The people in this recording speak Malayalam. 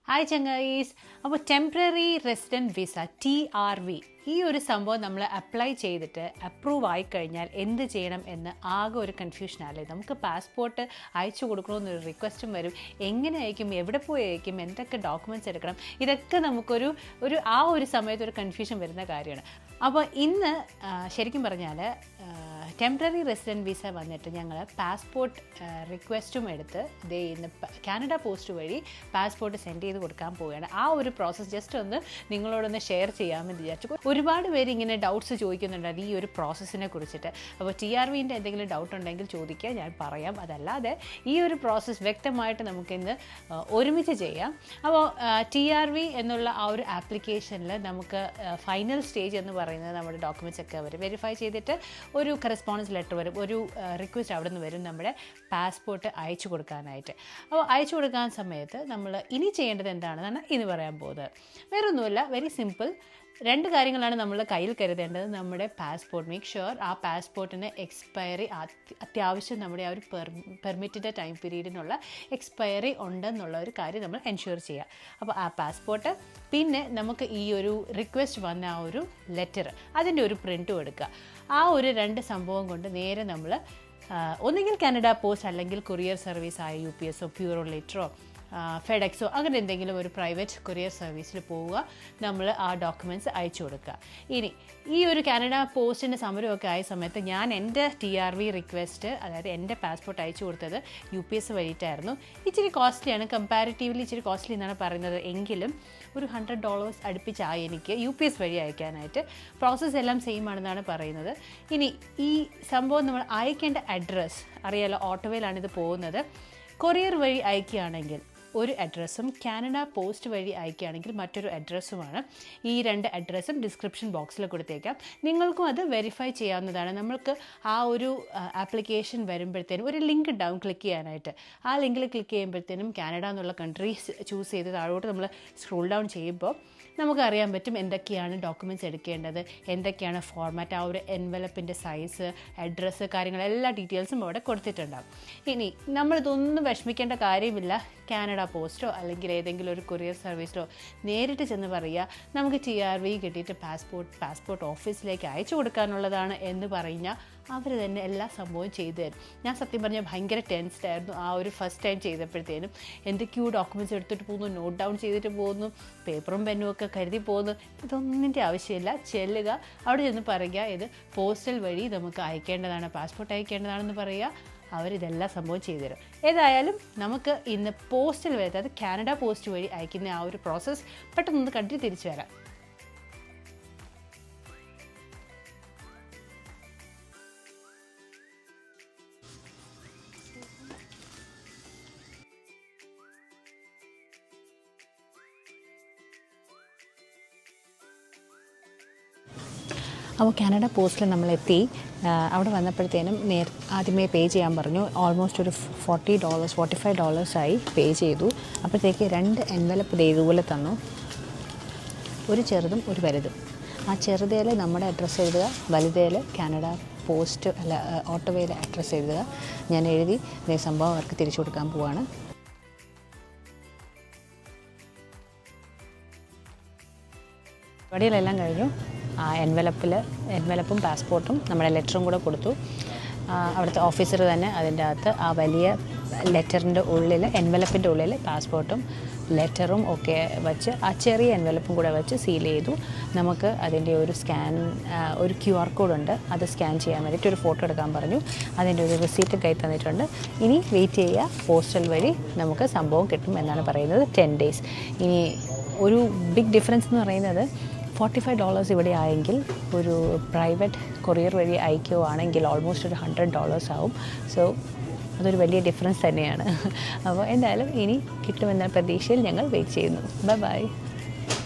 ഹായ് ചങ്ങായീസ്. അപ്പോൾ ടെമ്പററി റെസിഡൻറ്റ് വിസ TRV ഈ ഒരു സംഭവം നമ്മൾ അപ്ലൈ ചെയ്തിട്ട് അപ്രൂവ് ആയിക്കഴിഞ്ഞാൽ എന്ത് ചെയ്യണം എന്ന് ആകെ ഒരു കൺഫ്യൂഷനല്ലേ. നമുക്ക് പാസ്പോർട്ട് അയച്ചു കൊടുക്കണമെന്നൊരു റിക്വസ്റ്റും വരും. എങ്ങനെ അയക്കും, എവിടെ പോയി അയക്കും, എന്തൊക്കെ ഡോക്യുമെൻറ്റ്സ് എടുക്കണം, ഇതൊക്കെ നമുക്കൊരു ആ ഒരു സമയത്ത് ഒരു കൺഫ്യൂഷൻ വരുന്ന കാര്യമാണ്. അപ്പോൾ ഇന്ന് ശരിക്കും പറഞ്ഞാൽ ടെമ്പററി റെസിഡൻറ്റ് വിസ വന്നിട്ട് ഞങ്ങൾ പാസ്പോർട്ട് റിക്വസ്റ്റും എടുത്ത് ഇന്ന് കാനഡ പോസ്റ്റ് വഴി പാസ്പോർട്ട് സെൻഡ് ചെയ്ത് കൊടുക്കാൻ പോവുകയാണ്. ആ ഒരു പ്രോസസ്സ് ജസ്റ്റ് ഒന്ന് നിങ്ങളോടൊന്ന് ഷെയർ ചെയ്യാമെന്ന് വിചാരിച്ചു. ഒരുപാട് പേര് ഇങ്ങനെ ഡൗട്ട്സ് ചോദിക്കുന്നുണ്ട് ഈ ഒരു പ്രോസസ്സിനെ കുറിച്ചിട്ട്. അപ്പോൾ TRVൻ്റെ എന്തെങ്കിലും ഡൗട്ട് ഉണ്ടെങ്കിൽ ചോദിക്കുക, ഞാൻ പറയാം. അതല്ലാതെ ഈ ഒരു പ്രോസസ്സ് വ്യക്തമായിട്ട് നമുക്കിന്ന് ഒരുമിച്ച് ചെയ്യാം. അപ്പോൾ TRV എന്നുള്ള ആ ഒരു ആപ്ലിക്കേഷനിൽ നമുക്ക് ഫൈനൽ സ്റ്റേജ് എന്ന് പറയുന്നത് നമ്മുടെ ഡോക്യുമെൻറ്റ്സ് ഒക്കെ അവർ വെരിഫൈ ചെയ്തിട്ട് ഒരു കറസ്പോണ്ടൻസ് ലെറ്റർ വരും, ഒരു റിക്വസ്റ്റ് അവിടെ നിന്ന് വരും നമ്മുടെ പാസ്പോർട്ട് അയച്ചു കൊടുക്കാനായിട്ട്. അപ്പോൾ അയച്ചു കൊടുക്കാൻ സമയത്ത് നമ്മൾ ഇനി ചെയ്യേണ്ടത് എന്താണെന്നാണ് ഇന്ന് പറയാൻ പോകുന്നത്. വേറൊന്നുമില്ല, വെരി സിമ്പിൾ. രണ്ട് കാര്യങ്ങളാണ് നമ്മൾ കയ്യിൽ കരുതേണ്ടത്. നമ്മുടെ പാസ്പോർട്ട്, മേക്ക് ഷുവർ ആ പാസ്പോർട്ടിന് എക്സ്പയറി അത്യാവശ്യം നമ്മുടെ ആ ഒരു പെർമിറ്റഡ് ടൈം പീരീഡിനുള്ള എക്സ്പയറി ഉണ്ടെന്നുള്ള ഒരു കാര്യം നമ്മൾ എൻഷുർ ചെയ്യുക. അപ്പോൾ ആ പാസ്പോർട്ട്, പിന്നെ നമുക്ക് ഈ ഒരു റിക്വസ്റ്റ് വന്ന ആ ഒരു ലെറ്റർ, അതിൻ്റെ ഒരു പ്രിൻറ്റും എടുക്കുക. ആ ഒരു രണ്ട് സംഭവം കൊണ്ട് നേരെ നമ്മൾ ഒന്നുകിൽ കാനഡ പോസ്റ്റ് അല്ലെങ്കിൽ കൊറിയർ സർവീസ് ആയ UPS പ്യൂറോ ലെറ്ററോ ഫെഡെക്സോ അങ്ങനെ എന്തെങ്കിലും ഒരു പ്രൈവറ്റ് കൊറിയർ സർവീസിൽ പോവുക, നമ്മൾ ആ ഡോക്യുമെൻറ്റ്സ് അയച്ചു കൊടുക്കുക. ഇനി ഈ ഒരു കാനഡ പോസ്റ്റിൻ്റെ സമരമൊക്കെ ആയ സമയത്ത് ഞാൻ എൻ്റെ TRV റിക്വസ്റ്റ്, അതായത് എൻ്റെ പാസ്പോർട്ട് അയച്ചു കൊടുത്തത് UPS വഴിയിട്ടായിരുന്നു. ഇച്ചിരി കോസ്റ്റ്ലിയാണ്, കമ്പാരിറ്റീവ്ലി ഇച്ചിരി കോസ്റ്റ്ലി എന്നാണ് പറയുന്നത്. എങ്കിലും ഒരു $100 അടുപ്പിച്ചായി എനിക്ക് UPS വഴി അയക്കാനായിട്ട്. പ്രോസസ്സ് എല്ലാം സെയിം ആണെന്നാണ് പറയുന്നത്. ഇനി ഈ സംഭവം നമ്മൾ അയക്കേണ്ട അഡ്രസ്സ് അറിയാലോ, ഓട്ടോവേയിലാണിത് പോകുന്നത്. കൊറിയർ വഴി അയക്കുകയാണെങ്കിൽ ഒരു അഡ്രസ്സും കാനഡ പോസ്റ്റ് വഴി അയക്കുകയാണെങ്കിൽ മറ്റൊരു അഡ്രസ്സുമാണ്. ഈ രണ്ട് അഡ്രസ്സും ഡിസ്ക്രിപ്ഷൻ ബോക്സിൽ കൊടുത്തേക്കാം. നിങ്ങൾക്കും അത് വെരിഫൈ ചെയ്യാവുന്നതാണ്. നമ്മൾക്ക് ആ ഒരു ആപ്ലിക്കേഷൻ വരുമ്പോഴത്തേനും ഒരു ലിങ്ക് ഉണ്ടാവും ക്ലിക്ക് ചെയ്യാനായിട്ട്. ആ ലിങ്കിൽ ക്ലിക്ക് ചെയ്യുമ്പോഴത്തേനും കാനഡ എന്നുള്ള കൺട്രി ചൂസ് ചെയ്ത് താഴോട്ട് നമ്മൾ സ്ക്രോൾ ഡൗൺ ചെയ്യുമ്പോൾ നമുക്കറിയാൻ പറ്റും എന്തൊക്കെയാണ് ഡോക്യുമെൻറ്റ്സ് എടുക്കേണ്ടത്, എന്തൊക്കെയാണ് ഫോർമാറ്റ്, ആ ഒരു എൻവലപ്പിൻ്റെ സൈസ്, അഡ്രസ്സ്, കാര്യങ്ങൾ എല്ലാ ഡീറ്റെയിൽസും അവിടെ കൊടുത്തിട്ടുണ്ടാകും. ഇനി നമ്മളിതൊന്നും വിഷമിക്കേണ്ട കാര്യമില്ല. കാനഡ പോസ്റ്റോ അല്ലെങ്കിൽ ഏതെങ്കിലും ഒരു കൊറിയർ സർവീസിലോ നേരിട്ട് ചെന്ന് പറയുക നമുക്ക് TRV കിട്ടിയിട്ട് പാസ്പോർട്ട് ഓഫീസിലേക്ക് അയച്ചു കൊടുക്കാനുള്ളതാണ് എന്ന് പറഞ്ഞാൽ അവർ തന്നെ എല്ലാ സംഭവവും ചെയ്തു തരും. ഞാൻ സത്യം പറഞ്ഞാൽ ഭയങ്കര ടെൻസ്ഡ് ആയിരുന്നു ആ ഒരു ഫസ്റ്റ് ടൈം ചെയ്തപ്പോഴത്തേനും. എന്തൊക്കെയോ ഡോക്യുമെൻറ്റ്സ് എടുത്തിട്ട് പോകുന്നു, നോട്ട് ഡൗൺ ചെയ്തിട്ട് പോകുന്നു, പേപ്പറും പെന്നും ഒക്കെ കരുതി പോകുന്നു. ഇതൊന്നിൻ്റെ ആവശ്യമില്ല. ചെല്ലുക, അവിടെ ചെന്ന് പറയുക ഇത് പോസ്റ്റൽ വഴി നമുക്ക് അയക്കേണ്ടതാണ്, പാസ്പോർട്ട് അയക്കേണ്ടതാണെന്ന് പറയുക. അവരിതെല്ലാം സംഭവം ചെയ്തു തരും. ഏതായാലും നമുക്ക് ഇന്ന് പോസ്റ്റൽ വഴി, അതായത് കാനഡ പോസ്റ്റ് വഴി അയക്കുന്ന ആ ഒരു പ്രോസസ്സ് പെട്ടെന്ന് കണ്ടിട്ട് തിരിച്ചു വരാം. അപ്പോൾ കാനഡ പോസ്റ്റിൽ നമ്മളെത്തി. അവിടെ വന്നപ്പോഴത്തേനും ആദ്യമേ പേ ചെയ്യാൻ പറഞ്ഞു. ഓൾമോസ്റ്റ് ഒരു $45 ആയി പേ ചെയ്തു. അപ്പോഴത്തേക്ക് രണ്ട് എൻവലപ്പ് ഇതുപോലെ തന്നു, ഒരു ചെറുതും ഒരു വലുതും. ആ ചെറുതേൽ നമ്മുടെ അഡ്രസ്സ് എഴുതുക, വലുതേൽ കാനഡ പോസ്റ്റ് ഓട്ടോവേയിലെ അഡ്രസ്സ് എഴുതുക. ഞാൻ എഴുതി സംഭവം അവർക്ക് തിരിച്ചു കൊടുക്കാൻ പോവാണ്. പരിപാടികളെല്ലാം കഴിഞ്ഞു. എൻവലപ്പും പാസ്പോർട്ടും നമ്മുടെ ലെറ്ററും കൂടെ കൊടുത്തു. അവിടുത്തെ ഓഫീസർ തന്നെ അതിൻ്റെ അകത്ത് ആ വലിയ ലെറ്ററിൻ്റെ ഉള്ളിൽ, എൻവലപ്പിൻ്റെ ഉള്ളിൽ പാസ്പോർട്ടും ലെറ്ററും ഒക്കെ വെച്ച്, ആ ചെറിയ എൻവലപ്പും കൂടെ വെച്ച് സീൽ ചെയ്തു. നമുക്ക് അതിൻ്റെ ഒരു ഒരു QR കോഡുണ്ട്, അത് സ്കാൻ ചെയ്യാൻ വേണ്ടിയിട്ട് ഒരു ഫോട്ടോ എടുക്കാൻ പറഞ്ഞു. അതിൻ്റെ ഒരു റിസീറ്റ് കൈ തന്നിട്ടുണ്ട്. ഇനി വെയിറ്റ് ചെയ്യുക, പോസ്റ്റൽ വഴി നമുക്ക് സംഭവം കിട്ടും എന്നാണ് പറയുന്നത്. 10 days. ഇനി ഒരു ബിഗ് ഡിഫറൻസ് എന്ന് പറയുന്നത് $45 ഇവിടെ ആയെങ്കിൽ ഒരു പ്രൈവറ്റ് കൊറിയർ വഴി അയക്കുകയാണെങ്കിൽ ഓൾമോസ്റ്റ് ഒരു $100 ആവും. സോ അതൊരു വലിയ ഡിഫറൻസ് തന്നെയാണ്. അപ്പോൾ എന്തായാലും ഇനി കിട്ടുമെന്ന പ്രതീക്ഷയിൽ ഞങ്ങൾ വെയിറ്റ് ചെയ്യുന്നു. ബൈ.